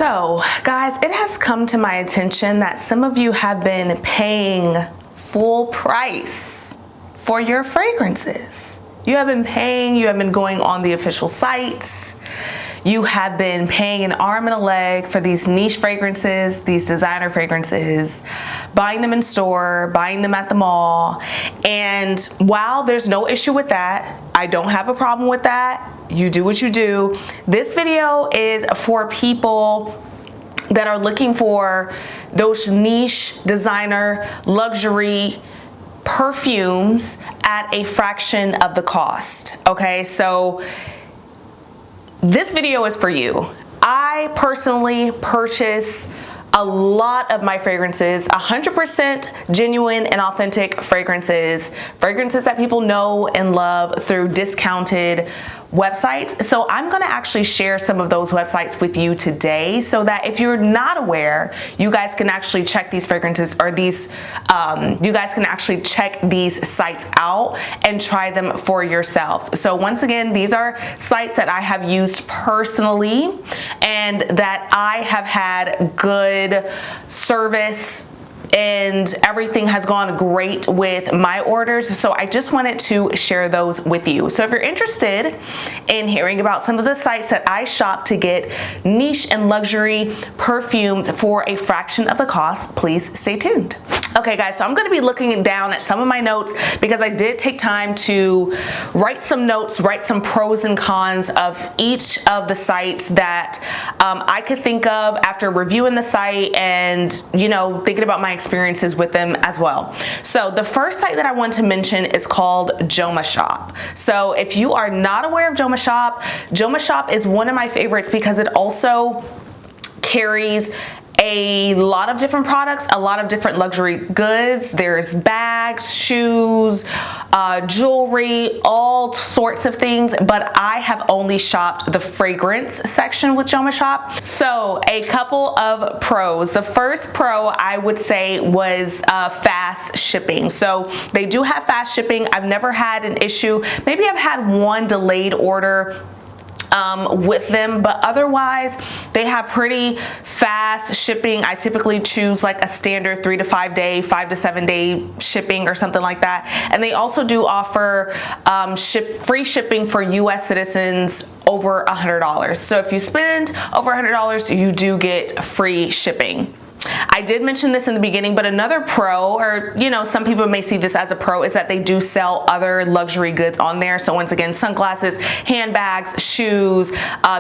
So guys, it has come to my attention that some of you have been paying full price for your fragrances. You have been paying, you have been going on the official sites, you have been paying an arm and a leg for these niche fragrances, these designer fragrances, buying them in store, buying them at the mall. And while there's no issue with that, I don't have a problem with that. You do what you do. This video is for people that are looking for those niche designer luxury perfumes at a fraction of the cost. Okay, so this video is for you. I personally purchase a lot of my fragrances, 100% genuine and authentic fragrances that people know and love through discounted websites. So I'm gonna actually share some of those websites with you today so that if you're not aware, you guys can actually check these fragrances or these, you guys can actually check these sites out and try them for yourselves. So once again, these are sites that I have used personally and that I have had good service and everything has gone great with my orders. So I just wanted to share those with you. So if you're interested in hearing about some of the sites that I shop to get niche and luxury perfumes for a fraction of the cost, please stay tuned. Okay guys, so I'm gonna be looking down at some of my notes because I did take time to write some notes, write some pros and cons of each of the sites that I could think of after reviewing the site and, you know, thinking about my experiences with them as well. So the first site that I want to mention is called Joma Shop. So if you are not aware of Joma Shop is one of my favorites because it also carries a lot of different products, a lot of different luxury goods. There's bags, shoes, jewelry, all sorts of things, but I have only shopped the fragrance section with Joma Shop. So a couple of pros. The first pro I would say was fast shipping. So they do have fast shipping. I've never had an issue. Maybe I've had one delayed order with them, but otherwise they have pretty fast shipping. I typically choose like a standard 3 to 5 day, 5 to 7 day shipping or something like that. And they also do offer free shipping for US citizens over $100. So if you spend over $100, you do get free shipping. I did mention this in the beginning, but another pro, or you know, some people may see this as a pro, is that they do sell other luxury goods on there. So once again, sunglasses, handbags, shoes,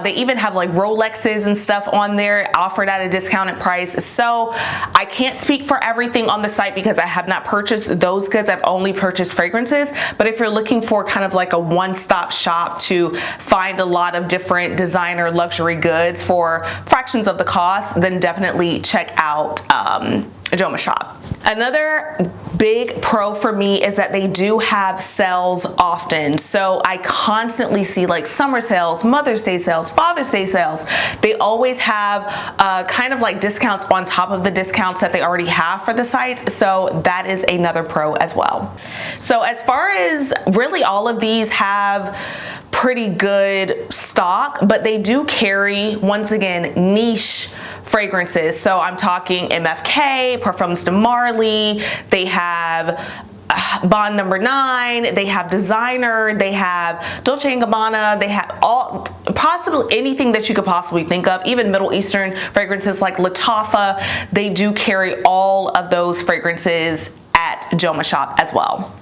they even have like Rolexes and stuff on there offered at a discounted price. So I can't speak for everything on the site because I have not purchased those goods. I've only purchased fragrances. But if you're looking for kind of like a one-stop shop to find a lot of different designer luxury goods for fractions of the cost, then definitely check out Joma Shop. Another big pro for me is that they do have sales often. So I constantly see like summer sales, Mother's Day sales, Father's Day sales. They always have kind of like discounts on top of the discounts that they already have for the sites. So that is another pro as well. So as far as really all of these have pretty good stock, but they do carry, once again, niche fragrances. So I'm talking MFK, Perfumes de Marly, they have Bond Number 9, they have designer, they have Dolce & Gabbana, they have all, possibly anything that you could possibly think of, even Middle Eastern fragrances like Latafa. They do carry all of those fragrances at Joma Shop as well.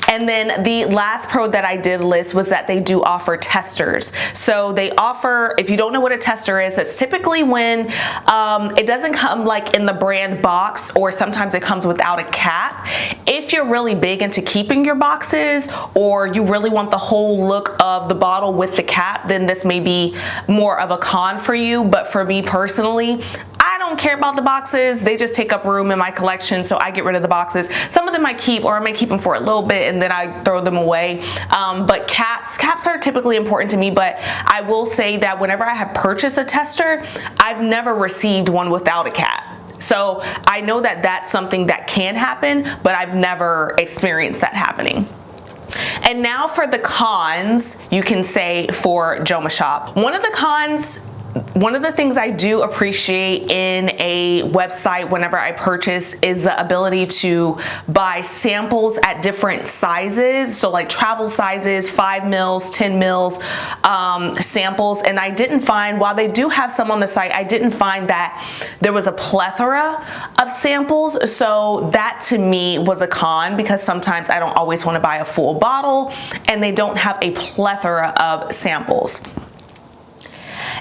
And then the last pro that I did list was that they do offer testers. So they offer, if you don't know what a tester is, it's typically when it doesn't come like in the brand box, or sometimes it comes without a cap. If you're really big into keeping your boxes, or you really want the whole look of the bottle with the cap, then this may be more of a con for you. But for me personally, I don't care about the boxes. They just take up room in my collection, so I get rid of the boxes. Some of them I keep, or I may keep them for a little bit and then I throw them away. But caps are typically important to me, but I will say that whenever I have purchased a tester, I've never received one without a cap. So I know that that's something that can happen, but I've never experienced that happening. And now for the cons, you can say, for Joma Shop. One of the cons One of the things I do appreciate in a website whenever I purchase is the ability to buy samples at different sizes. So like travel sizes, 5 mils, 10 mils samples. And I didn't find, while they do have some on the site, I didn't find that there was a plethora of samples. So that to me was a con, because sometimes I don't always want to buy a full bottle and they don't have a plethora of samples.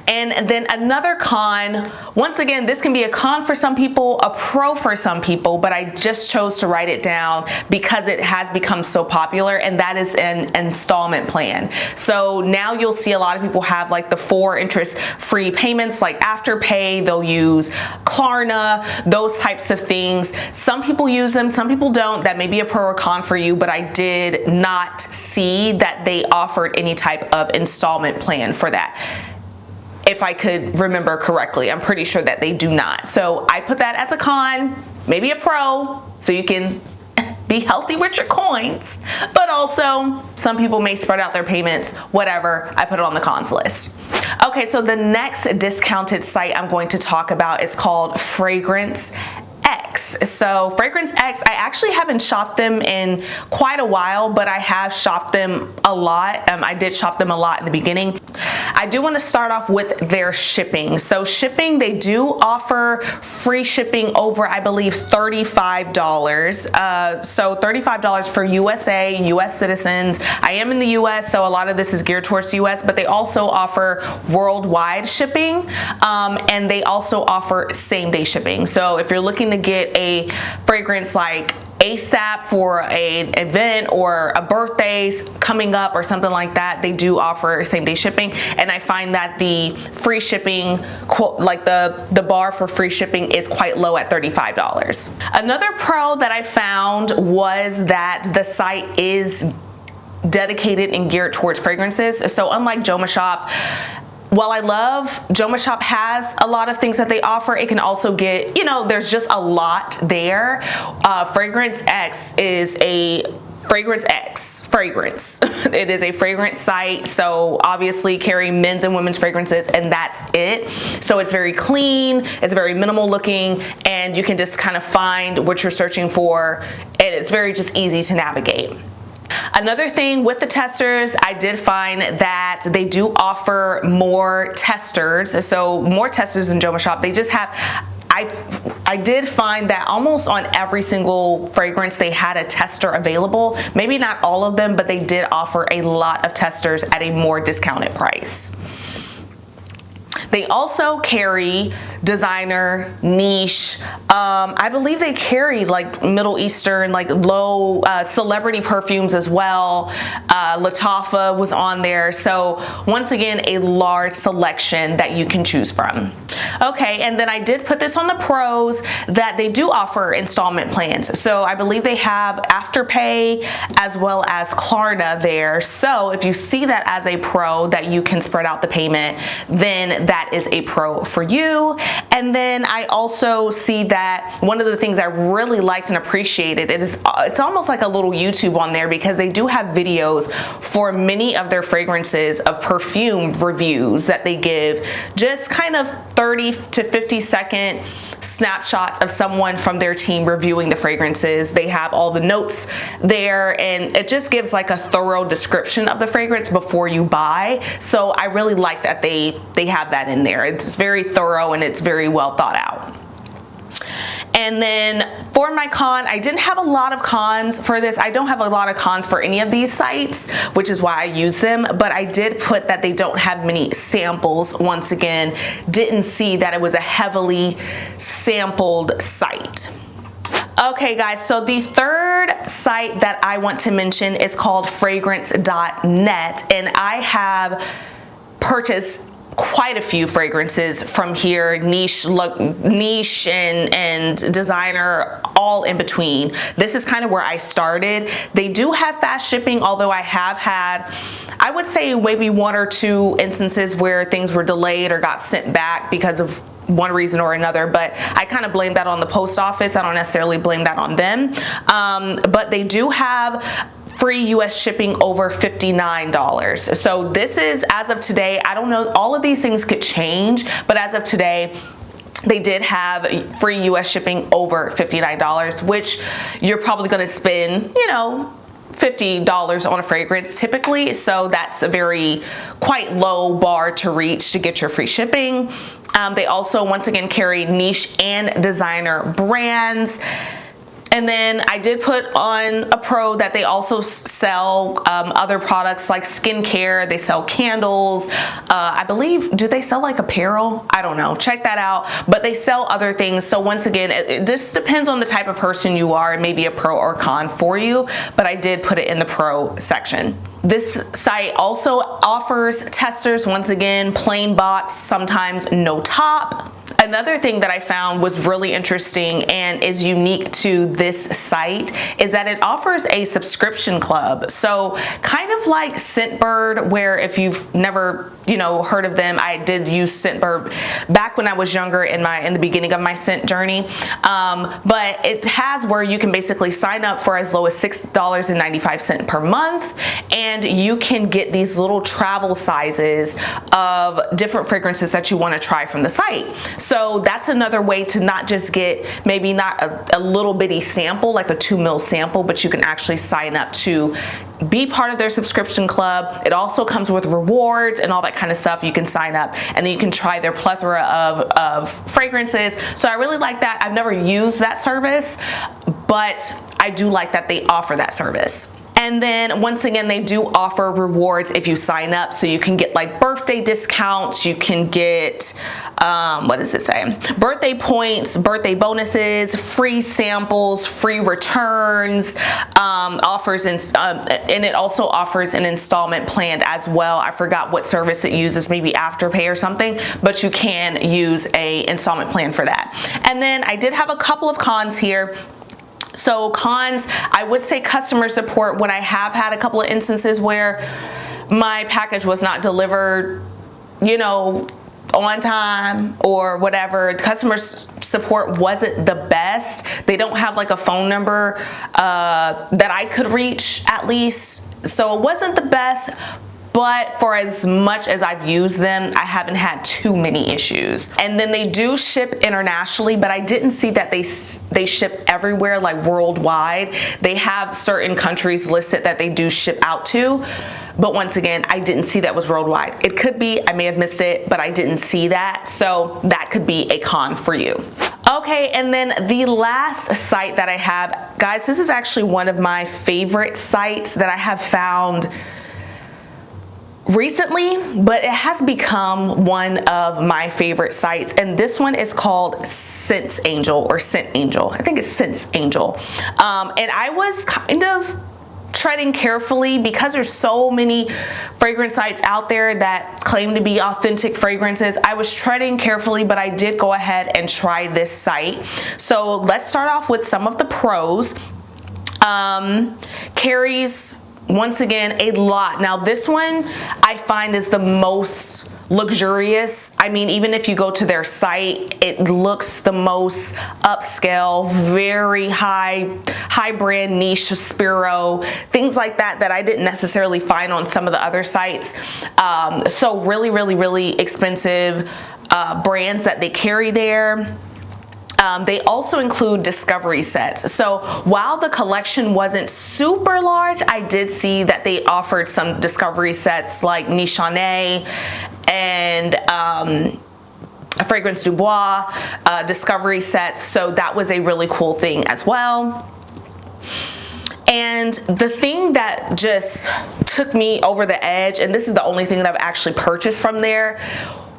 And then another con, once again, this can be a con for some people, a pro for some people, but I just chose to write it down because it has become so popular, and that is an installment plan. So now you'll see a lot of people have like the 4 interest-free payments, like Afterpay. They'll use Klarna, those types of things. Some people use them, some people don't. That may be a pro or con for you, but I did not see that they offered any type of installment plan for that, if I could remember correctly. I'm pretty sure that they do not. So I put that as a con, maybe a pro, so you can be healthy with your coins, but also some people may spread out their payments, whatever. I put it on the cons list. Okay, so the next discounted site I'm going to talk about is called Fragrance X. So Fragrance X, I actually haven't shopped them in quite a while, but I have shopped them a lot. I did shop them a lot in the beginning. I do want to start off with their shipping. So shipping, they do offer free shipping over, I believe, $35. So $35 for USA, US citizens. I am in the US, so a lot of this is geared towards the US, but they also offer worldwide shipping, and they also offer same-day shipping. So if you're looking to get a fragrance like ASAP for an event or a birthday coming up or something like that, they do offer same-day shipping. And I find that the free shipping, like the bar for free shipping, is quite low at $35. Another pro that I found was that the site is dedicated and geared towards fragrances. So unlike Joma Shop, while I love Joma Shop has a lot of things that they offer, it can also get, you know, there's just a lot there. Fragrance X is a Fragrance X fragrance. It is a fragrance site, so obviously carry men's and women's fragrances, and that's it. So it's very clean, it's very minimal looking, and you can just kind of find what you're searching for, and it's very just easy to navigate. Another thing with the testers, I did find that they do offer more testers. So more testers than Joma Shop. They just have, I did find that almost on every single fragrance they had a tester available. Maybe not all of them, but they did offer a lot of testers at a more discounted price. They also carry designer, niche. I believe they carry like Middle Eastern, like low celebrity perfumes as well. Latafa was on there. So once again, a large selection that you can choose from. Okay, and then I did put this on the pros that they do offer installment plans. So I believe they have Afterpay as well as Klarna there. So if you see that as a pro, that you can spread out the payment, then that is a pro for you. And then I also see that one of the things I really liked and appreciated, it's almost like a little YouTube on there, because they do have videos for many of their fragrances of perfume reviews that they give, just kind of 30 to 50-second snapshots of someone from their team reviewing the fragrances. They have all the notes there, and it just gives like a thorough description of the fragrance before you buy. So I really like that they have that in there. It's very thorough and it's very well thought out. And then for my con, I didn't have a lot of cons for this. I don't have a lot of cons for any of these sites, which is why I use them, but I did put that they don't have many samples. Once again, didn't see that it was a heavily sampled site. Okay guys, so the third site that I want to mention is called fragrance.net, and I have purchased quite a few fragrances from here, niche and designer, all in between. This is kind of where I started. They do have fast shipping, although I have had, I would say, maybe 1 or 2 instances where things were delayed or got sent back because of one reason or another, but I kind of blame that on the post office. I don't necessarily blame that on them. But they do have free US shipping over $59. So this is, as of today, I don't know, all of these things could change, but as of today, they did have free US shipping over $59, which you're probably gonna spend, you know, $50 on a fragrance typically. So that's a very quite low bar to reach to get your free shipping. They also, once again, carry niche and designer brands. And then I did put on a pro that they also sell other products like skincare. They sell candles. I believe, do they sell like apparel? I don't know. Check that out. But they sell other things. So once again, this depends on the type of person you are. It may be a pro or con for you, but I did put it in the pro section. This site also offers testers, once again, plain box, sometimes no top. Another thing that I found was really interesting and is unique to this site is that it offers a subscription club. So kind of like Scentbird, where if you've never, you know, heard of them, I did use Scentbird back when I was younger in the beginning of my scent journey. But it has where you can basically sign up for as low as $6.95 per month, and you can get these little travel sizes of different fragrances that you want to try from the site. So that's another way to not just get maybe not a little bitty sample, like a 2 ml sample, but you can actually sign up to be part of their subscription club. It also comes with rewards and all that kind of stuff. You can sign up and then you can try their plethora of fragrances. So I really like that. I've never used that service, but I do like that they offer that service. And then once again, they do offer rewards if you sign up. So you can get like birthday discounts, you can get, what does it say? Birthday points, birthday bonuses, free samples, free returns, offers, and it also offers an installment plan as well. I forgot what service it uses, maybe Afterpay or something, but you can use a installment plan for that. And then I did have a couple of cons here. So cons, I would say customer support, when I have had a couple of instances where my package was not delivered, you know, on time or whatever, customer support wasn't the best. They don't have like a phone number that I could reach, at least. So it wasn't the best. But for as much as I've used them, I haven't had too many issues. And then they do ship internationally, but I didn't see that they ship everywhere, like worldwide. They have certain countries listed that they do ship out to. But once again, I didn't see that was worldwide. It could be, I may have missed it, but I didn't see that. So that could be a con for you. Okay, and then the last site that I have, guys, this is actually one of my favorite sites that I have found recently, but it has become one of my favorite sites, and this one is called Scent Angel or Scent Angel. I think it's Scent Angel. And I was kind of treading carefully because there's so many fragrance sites out there that claim to be authentic fragrances. I was treading carefully, but I did go ahead and try this site. So let's start off with some of the pros. Carries, once again, a lot. Now this one I find is the most luxurious. I mean, even if you go to their site, it looks the most upscale, very high brand niche, Spiro, things like that I didn't necessarily find on some of the other sites. So really expensive brands that they carry there. They also include discovery sets. So while the collection wasn't super large, I did see that they offered some discovery sets like Nichonnet and a Fragrance du Bois discovery sets. So that was a really cool thing as well. And the thing that just took me over the edge, and this is the only thing that I've actually purchased from there,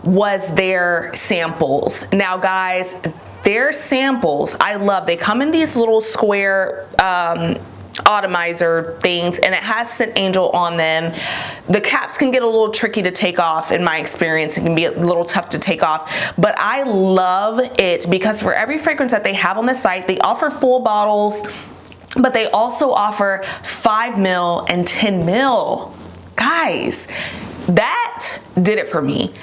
was their samples. Now guys, their samples, I love. They come in these little square atomizer things, and it has Scent Angel on them. The caps can get a little tricky to take off in my experience. It can be a little tough to take off, but I love it because for every fragrance that they have on the site, they offer full bottles, but they also offer 5 ml and 10 ml. Guys, that did it for me.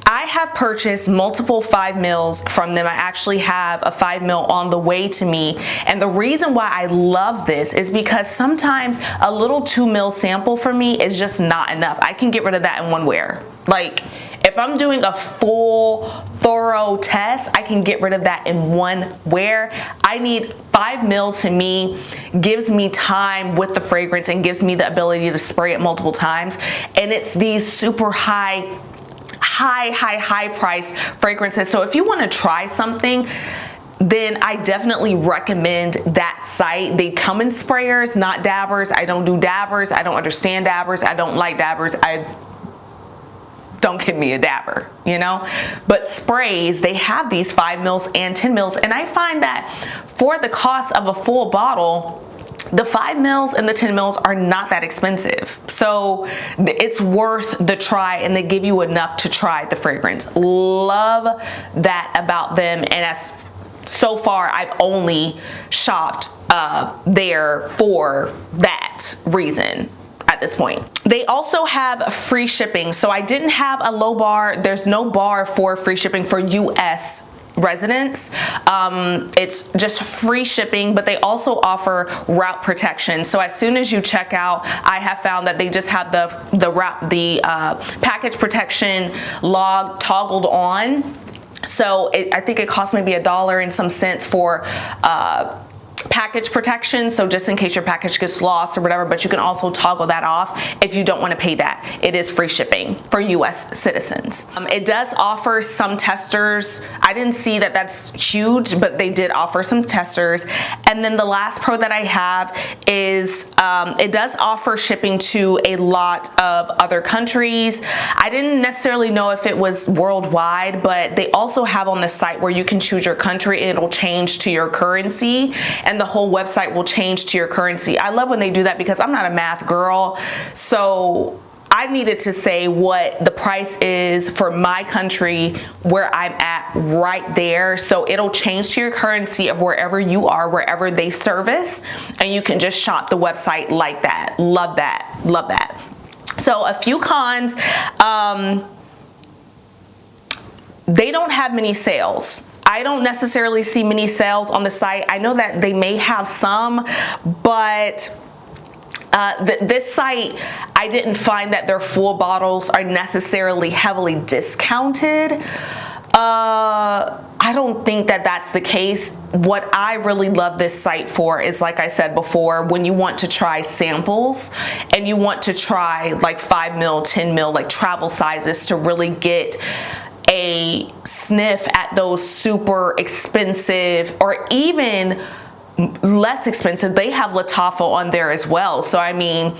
I have purchased multiple 5 mils from them. I actually have a 5 mil on the way to me. And the reason why I love this is because sometimes a little 2 mil sample for me is just not enough. I can get rid of that in one wear. Like, if I'm doing a full, thorough test, I can get rid of that in one wear. I need 5 mil to me, gives me time with the fragrance and gives me the ability to spray it multiple times. And it's these super high price fragrances. So if you want to try something, then I definitely recommend that site. They come in sprayers, not dabbers. I don't do dabbers. I don't understand dabbers. I don't like dabbers. Don't give me a dabber, you know? But sprays, they have these 5 mils and 10 mils. And I find that for the cost of a full bottle, the 5 mils and the 10 mils are not that expensive. So it's worth the try, and they give you enough to try the fragrance. Love that about them. And that's, so far, I've only shopped there for that reason. At this point, they also have free shipping. So I didn't have a low bar. There's no bar for free shipping for US residents. It's just free shipping, but they also offer route protection. So as soon as you check out, I have found that they just have the package protection log toggled on. So I think it costs maybe $1 and some cents for package protection, so just in case your package gets lost or whatever, but you can also toggle that off if you don't want to pay that. It is free shipping for US citizens. It does offer some testers. I didn't see that that's huge, but they did offer some testers. And then the last pro that I have is it does offer shipping to a lot of other countries. I didn't necessarily know if it was worldwide, but they also have on the site where you can choose your country and it'll change to your currency, and the whole website will change to your currency. I love when they do that because I'm not a math girl. So I needed to say what the price is for my country where I'm at right there. So it'll change to your currency of wherever you are, wherever they service, and you can just shop the website like that. Love that, love that. So a few cons, they don't have many sales. I don't necessarily see many sales on the site. I know that they may have some, but this site, I didn't find that their full bottles are necessarily heavily discounted. I don't think that that's the case. What I really love this site for is, like I said before, when you want to try samples and you want to try like 5 mil, 10 mil, like travel sizes to really get a sniff at those super expensive or even less expensive. They have Lattafa on there as well. So I mean,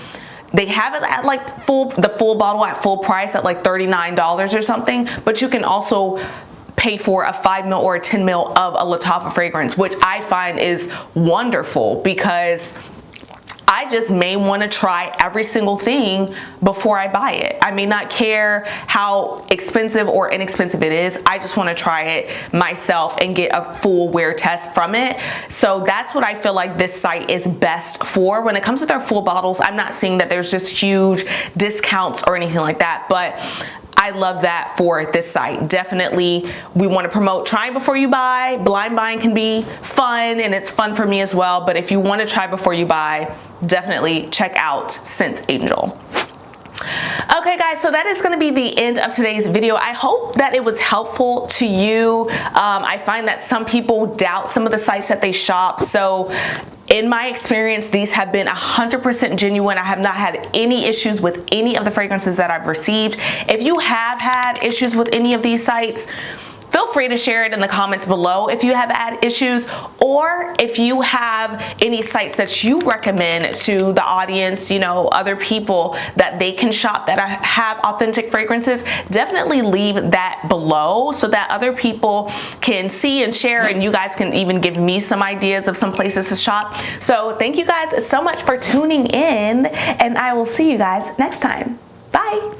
they have it at like the full bottle at full price at like $39 or something, but you can also pay for a 5 mil or a 10 mil of a Lattafa fragrance, which I find is wonderful because I just may want to try every single thing before I buy it. I may not care how expensive or inexpensive it is. I just want to try it myself and get a full wear test from it. So that's what I feel like this site is best for. When it comes to their full bottles, I'm not seeing that there's just huge discounts or anything like that, but I love that for this site. Definitely, we want to promote trying before you buy. Blind buying can be fun, and it's fun for me as well, but if you want to try before you buy, definitely check out Scents Angel. Okay guys, so that is going to be the end of today's video. I hope that it was helpful to you. I find that some people doubt some of the sites that they shop. So in my experience, these have been 100% genuine. I have not had any issues with any of the fragrances that I've received. If you have had issues with any of these sites, feel free to share it in the comments below if you have had issues, or if you have any sites that you recommend to the audience, you know, other people that they can shop that have authentic fragrances, definitely leave that below so that other people can see and share, and you guys can even give me some ideas of some places to shop. So thank you guys so much for tuning in, and I will see you guys next time. Bye.